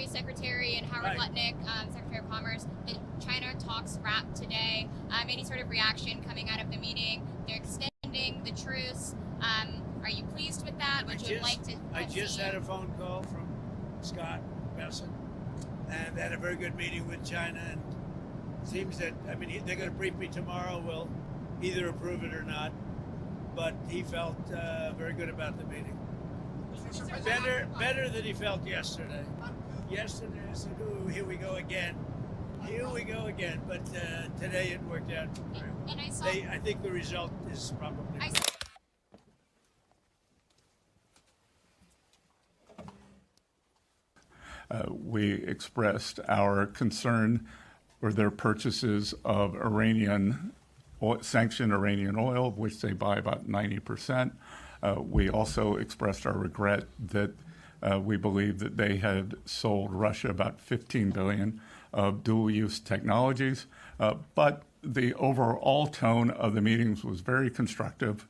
Secretary and Howard Lutnick, Secretary of Commerce. The China talks wrap today. Any sort of reaction coming out of the meeting? They're extending the truce. Are you pleased with that? Would you like to? I just had a phone call from Scott Bessent, and had a very good meeting with China. And it seems that, I mean, they're going to brief me tomorrow. We'll either approve it or not. But he felt very good about the meeting. Better than he felt yesterday. Yesterday, I said, "Ooh, here we go again. Here we go again." But today it worked out. And I think the result is probably. We expressed our concern for their purchases of sanctioned Iranian oil, of which they buy about 90%. We also expressed our regret that we believe that they had sold Russia about $15 billion of dual-use technologies. But the overall tone of the meetings was very constructive.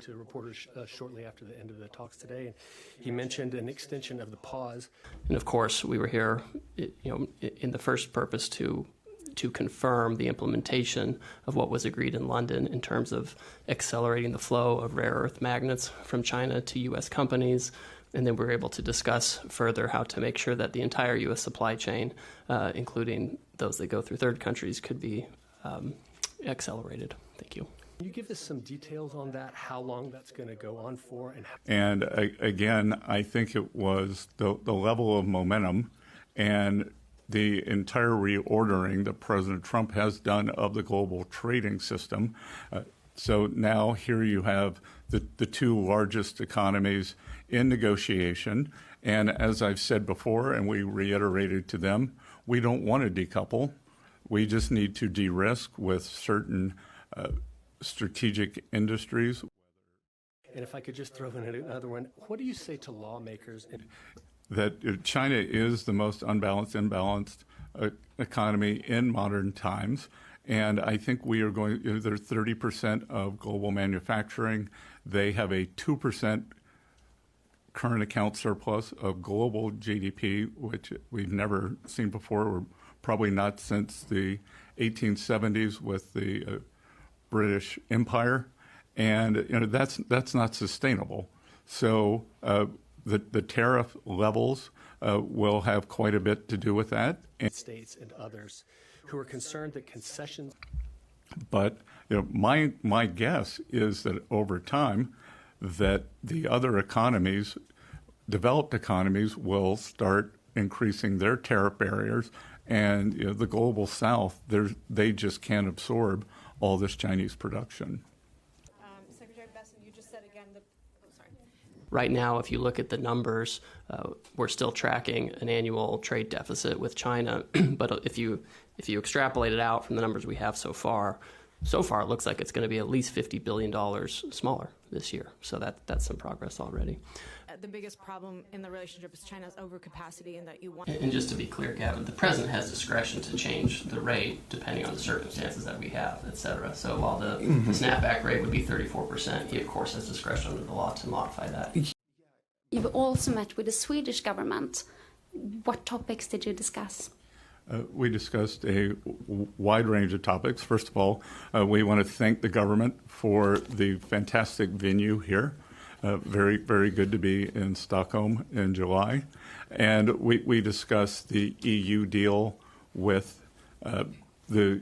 To reporters shortly after the end of the talks today, and he mentioned an extension of the pause. And of course, we were here, in the first purpose to confirm the implementation of what was agreed in London in terms of accelerating the flow of rare earth magnets from China to U.S. companies. And then we were able to discuss further how to make sure that the entire U.S. supply chain, including those that go through third countries, could be accelerated. Thank you. Can you give us some details on that, how long that's going to go on for? And again, I think it was the level of momentum and the entire reordering that President Trump has done of the global trading system. So now here you have the two largest economies in negotiation. And as I've said before, and we reiterated to them, we don't want to decouple. We just need to de-risk with certain strategic industries. And if I could just throw in another one, what do you say to lawmakers? That China is the most imbalanced economy in modern times. And I think we are going, they're 30% of global manufacturing. They have a 2% current account surplus of global GDP, which we've never seen before, or probably not since the 1870s with the British Empire. And that's not sustainable. So the tariff levels will have quite a bit to do with that. States and others who are concerned that concessions. But my guess is that over time, that the other economies, developed economies, will start increasing their tariff barriers, and the global South, they just can't absorb all this Chinese production. Secretary Bessent, you just said again that. Right now, if you look at the numbers, we're still tracking an annual trade deficit with China. But if you extrapolate it out from the numbers we have so far it looks like it's going to be at least $50 billion smaller this year. So that's some progress already. The biggest problem in the relationship is China's overcapacity, and that you want. And just to be clear, Gavin, the president has discretion to change the rate depending on the circumstances that we have, et cetera. So while the snapback rate would be 34%, he of course has discretion under the law to modify that. You've also met with the Swedish government. What topics did you discuss? We discussed a wide range of topics. First of all, we want to thank the government for the fantastic venue here. Very, very good to be in Stockholm in July. And we discussed the EU deal with the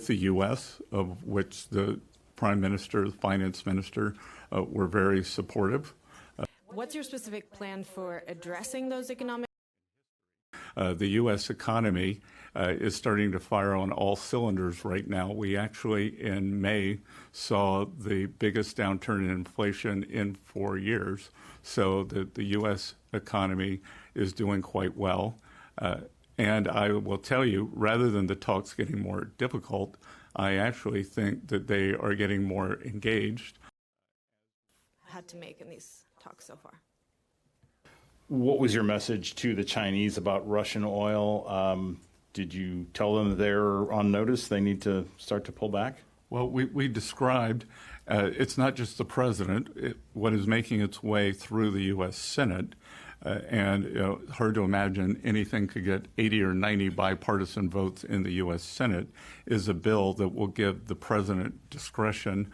U.S., of which the Prime Minister, the Finance Minister were very supportive. What's your specific plan for addressing those economic? The U.S. economy is starting to fire on all cylinders right now. We actually, in May, saw the biggest downturn in inflation in 4 years. So the U.S. economy is doing quite well. And I will tell you, rather than the talks getting more difficult, I actually think that they are getting more engaged. Had to make in these talks so far. What was your message to the Chinese about Russian oil? Did you tell them they're on notice, they need to start to pull back? Well, we described, it's not just the president. What is making its way through the U.S. Senate And hard to imagine anything could get 80 or 90 bipartisan votes in the U.S. Senate, is a bill that will give the president discretion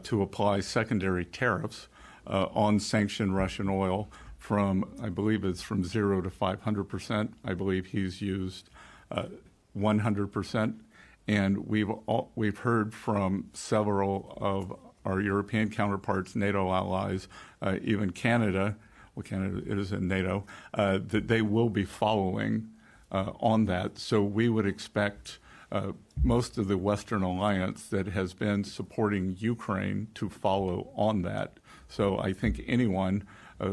to apply secondary tariffs on sanctioned Russian oil from, I believe it's from 0 to 500%. I believe he's used 100%. And we've heard from several of our European counterparts, NATO allies, even Canada, well, Canada is in NATO, that they will be following on that. So we would expect most of the Western alliance that has been supporting Ukraine to follow on that. So I think anyone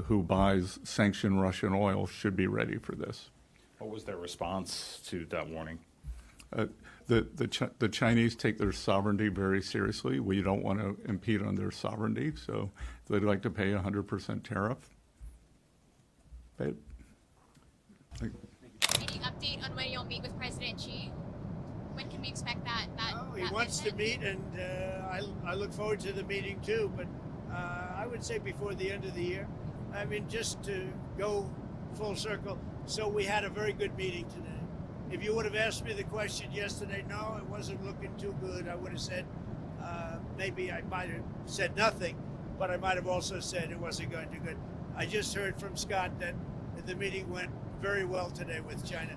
who buys sanctioned Russian oil should be ready for this. What was their response to that warning? The Chinese take their sovereignty very seriously. We don't want to impede on their sovereignty, so they'd like to pay 100% tariff. Any update on when you'll meet with President Xi? When can we expect that? He wants to meet, and I look forward to the meeting too. But I would say before the end of the year. I mean, just to go full circle. So we had a very good meeting today. If you would have asked me the question yesterday, no, it wasn't looking too good, I would have said, maybe I might have said nothing, but I might have also said it wasn't going too good. I just heard from Scott that the meeting went very well today with China.